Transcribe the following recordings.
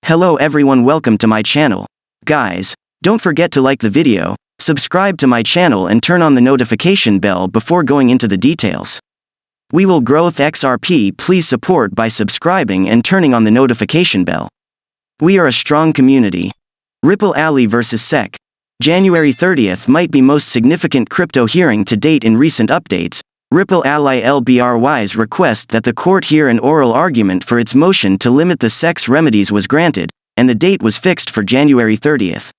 Hello everyone, welcome to my channel. Guys, don't forget to like the video, subscribe to my channel and turn on the notification bell before going into the details. We will growth XRP, please support by subscribing and turning on the notification bell. We are a strong community. Ripple Ally vs SEC. January 30th might be most significant crypto hearing to date. In recent updates, Ripple Ally LBRY's request that the court hear an oral argument for its motion to limit the SEC's remedies was granted, and the date was fixed for January 30th.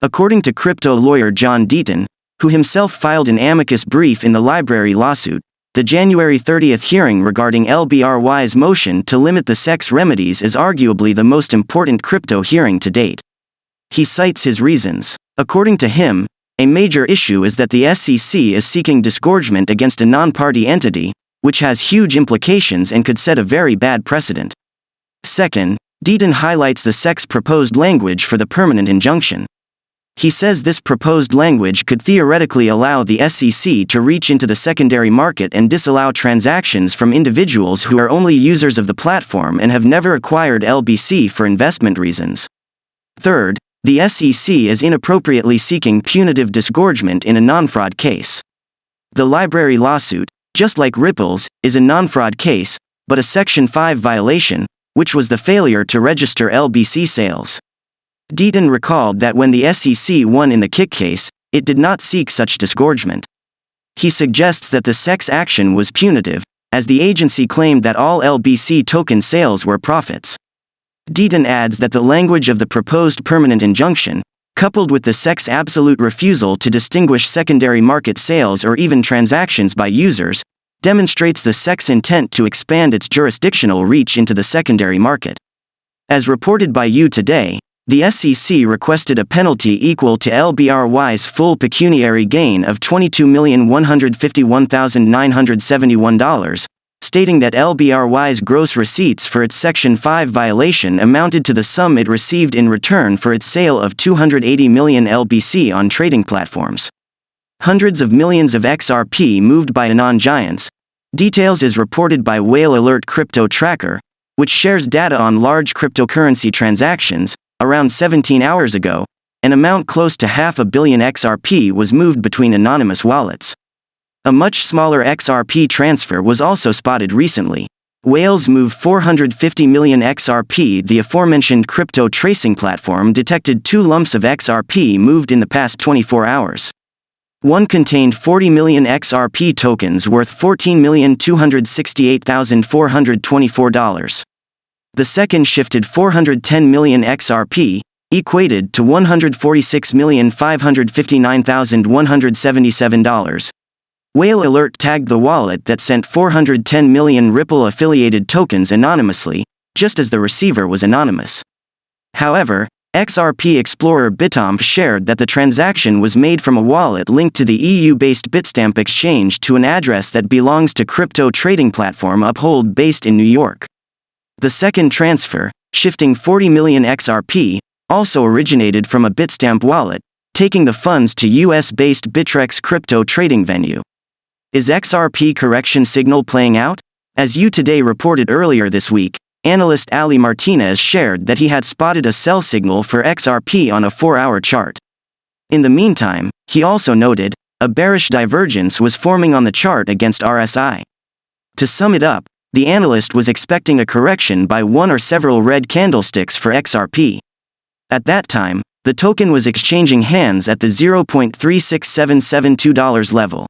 According to crypto lawyer John Deaton, who himself filed an amicus brief in the LBRY lawsuit, the January 30th hearing regarding LBRY's motion to limit the SEC's remedies is arguably the most important crypto hearing to date. He cites his reasons. According to him, a major issue is that the SEC is seeking disgorgement against a non-party entity, which has huge implications and could set a very bad precedent. Second, Deaton highlights the SEC's proposed language for the permanent injunction. He says this proposed language could theoretically allow the SEC to reach into the secondary market and disallow transactions from individuals who are only users of the platform and have never acquired LBC for investment reasons. Third, the SEC is inappropriately seeking punitive disgorgement in a non-fraud case. The LBRY lawsuit, just like Ripple's, is a non-fraud case, but a Section 5 violation, which was the failure to register LBC sales. Deaton recalled that when the SEC won in the Kik case, it did not seek such disgorgement. He suggests that the SEC's action was punitive, as the agency claimed that all LBC token sales were profits. Deaton adds that the language of the proposed permanent injunction, coupled with the SEC's absolute refusal to distinguish secondary market sales or even transactions by users, demonstrates the SEC's intent to expand its jurisdictional reach into the secondary market. As reported by You Today, the SEC requested a penalty equal to LBRY's full pecuniary gain of $22,151,971, stating that LBRY's gross receipts for its Section 5 violation amounted to the sum it received in return for its sale of 280 million LBC on trading platforms. Hundreds of millions of XRP moved by Anon giants. Details is reported by Whale Alert Crypto Tracker, which shares data on large cryptocurrency transactions. Around 17 hours ago, an amount close to $500 million XRP was moved between anonymous wallets. A much smaller XRP transfer was also spotted recently. Whales moved 450 million XRP. The aforementioned crypto tracing platform detected 2 lumps of XRP moved in the past 24 hours. One contained 40 million XRP tokens worth $14,268,424. The second shifted 410 million XRP, equated to $146,559,177. Whale Alert tagged the wallet that sent 410 million Ripple-affiliated tokens anonymously, just as the receiver was anonymous. However, XRP Explorer Bitomp shared that the transaction was made from a wallet linked to the EU-based Bitstamp exchange to an address that belongs to crypto trading platform Uphold based in New York. The second transfer, shifting 40 million XRP, also originated from a Bitstamp wallet, taking the funds to US-based Bittrex crypto trading venue. Is XRP correction signal playing out? As You Today reported earlier this week, analyst Ali Martinez shared that he had spotted a sell signal for XRP on a 4-hour chart. In the meantime, he also noted, a bearish divergence was forming on the chart against RSI. To sum it up, the analyst was expecting a correction by one or several red candlesticks for XRP. At that time, the token was exchanging hands at the $0.36772 level.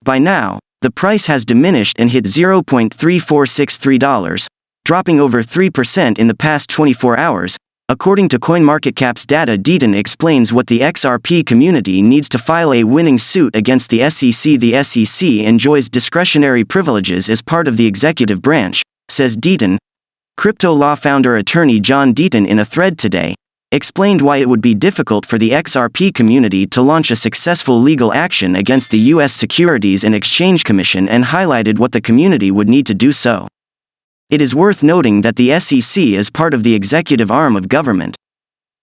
By now, the price has diminished and hit $0.3463, dropping over 3% in the past 24 hours. According to CoinMarketCap's data, Deaton explains what the XRP community needs to file a winning suit against the SEC. The SEC enjoys discretionary privileges as part of the executive branch, says Deaton. Crypto law founder attorney John Deaton, in a thread today, explained why it would be difficult for the XRP community to launch a successful legal action against the U.S. Securities and Exchange Commission and highlighted what the community would need to do so. It is worth noting that the SEC is part of the executive arm of government.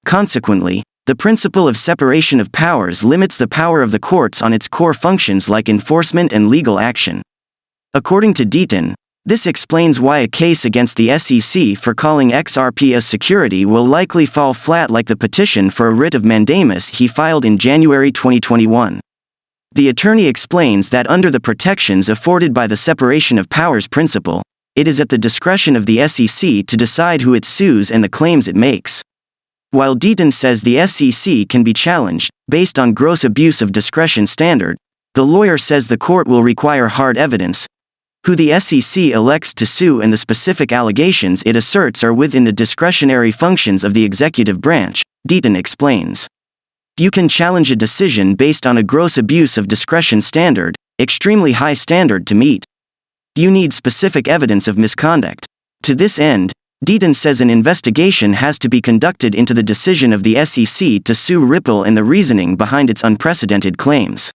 Consequently, the principle of separation of powers limits the power of the courts on its core functions like enforcement and legal action. According to Deaton, This explains why a case against the SEC for calling XRP a security will likely fall flat like the petition for a writ of mandamus he filed in January 2021. The attorney explains that under the protections afforded by the separation of powers principle, it is at the discretion of the SEC to decide who it sues and the claims it makes. While Deaton says the SEC can be challenged, based on gross abuse of discretion standard, the lawyer says the court will require hard evidence. Who the SEC elects to sue and the specific allegations it asserts are within the discretionary functions of the executive branch, Deaton explains. You can challenge a decision based on a gross abuse of discretion standard, extremely high standard to meet. You need specific evidence of misconduct. To this end, Deaton says an investigation has to be conducted into the decision of the SEC to sue Ripple and the reasoning behind its unprecedented claims.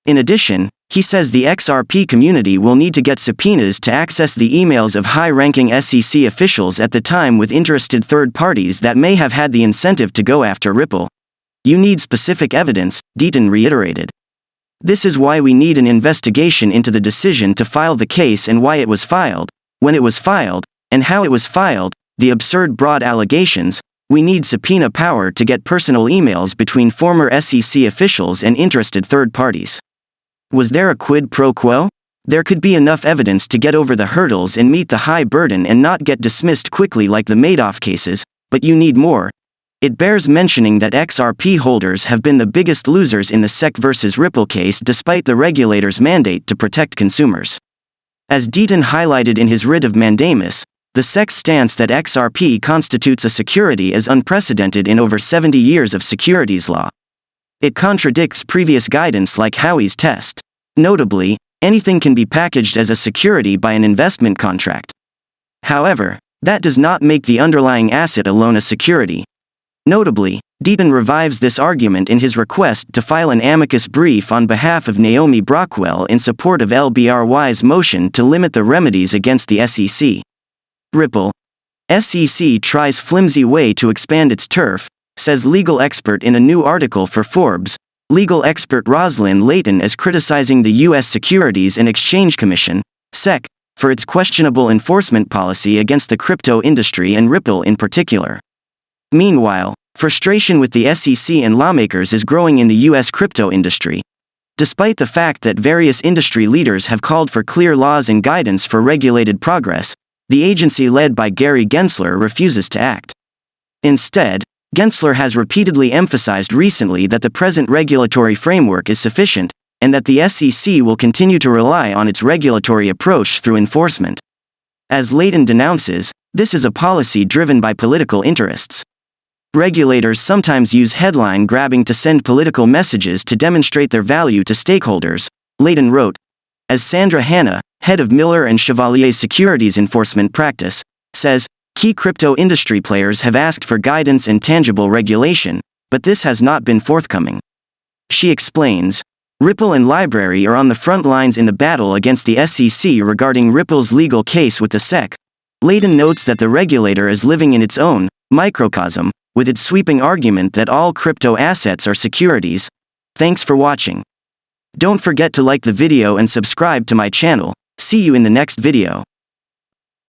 In addition, he says the XRP community will need to get subpoenas to access the emails of high-ranking SEC officials at the time with interested third parties that may have had the incentive to go after Ripple. You need specific evidence, Deaton reiterated. This is why we need an investigation into the decision to file the case and why it was filed, when it was filed, and how it was filed, the absurd broad allegations. We need subpoena power to get personal emails between former SEC officials and interested third parties. Was there a quid pro quo? There could be enough evidence to get over the hurdles and meet the high burden and not get dismissed quickly like the Madoff cases, but you need more. It bears mentioning that XRP holders have been the biggest losers in the SEC versus Ripple case despite the regulator's mandate to protect consumers. As Deaton highlighted in his writ of mandamus, the SEC's stance that XRP constitutes a security is unprecedented in over 70 years of securities law. It contradicts previous guidance like Howey's test. Notably, anything can be packaged as a security by an investment contract. However, that does not make the underlying asset alone a security. Notably, Deaton revives this argument in his request to file an amicus brief on behalf of Naomi Brockwell in support of LBRY's motion to limit the remedies against the SEC. Ripple. SEC tries flimsy way to expand its turf, says legal expert in a new article for Forbes. Legal expert Roslyn Layton is criticizing the U.S. Securities and Exchange Commission, SEC, for its questionable enforcement policy against the crypto industry and Ripple in particular. Meanwhile, frustration with the SEC and lawmakers is growing in the U.S. crypto industry. Despite the fact that various industry leaders have called for clear laws and guidance for regulated progress, the agency led by Gary Gensler refuses to act. Instead, Gensler has repeatedly emphasized recently that the present regulatory framework is sufficient, and that the SEC will continue to rely on its regulatory approach through enforcement. As Layton denounces, this is a policy driven by political interests. Regulators sometimes use headline grabbing to send political messages to demonstrate their value to stakeholders, Layton wrote. As Sandra Hanna, head of Miller & Chevalier's securities enforcement practice, says, key crypto industry players have asked for guidance and tangible regulation, but this has not been forthcoming. She explains, Ripple and Library are on the front lines in the battle against the SEC regarding Ripple's legal case with the SEC. Layton notes that the regulator is living in its own microcosm, with its sweeping argument that all crypto assets are securities. Thanks for watching. Don't forget to like the video and subscribe to my channel. See you in the next video.